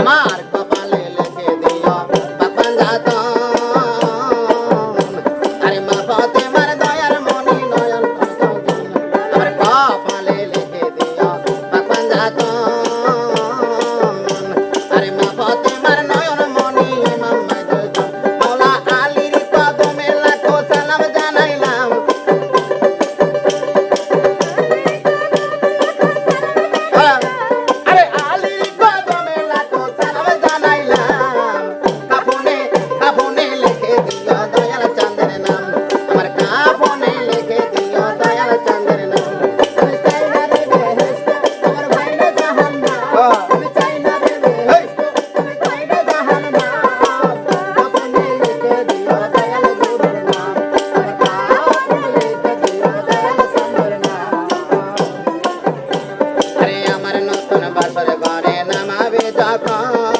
আমার কপালে লিখে দিও পাপান যাতন আরে মা ফাতেমার দয়ার মনি নয়ন আমার কপালে লিখে দিও পাপান যাতন আরে মা ফাতেমার নয়ন মনি মোহাম্মদ মাওলা আলীর কদমে লাখো সালাম জানাইলাম আরে আলীর কদমে লাখো সালাম জানাইলাম কাফনে কাফনে লিখে দিও দয়াল চাঁদের নাম আমার কাফনে লিখে দিও দয়াল চাঁদের নাম আমি চাই না রে বেহেশত আমার ভাই না জাহান্নাম আমি চাই না রে বেহেশত আমি চাই না জাহান্নাম কাফনে লিখে দিও দয়াল গুরুর নাম আমার কাফনে লিখে দিও দয়াল চাঁদের নাম আরে আমার নতুন বাসর ঘরে নামাবে যখন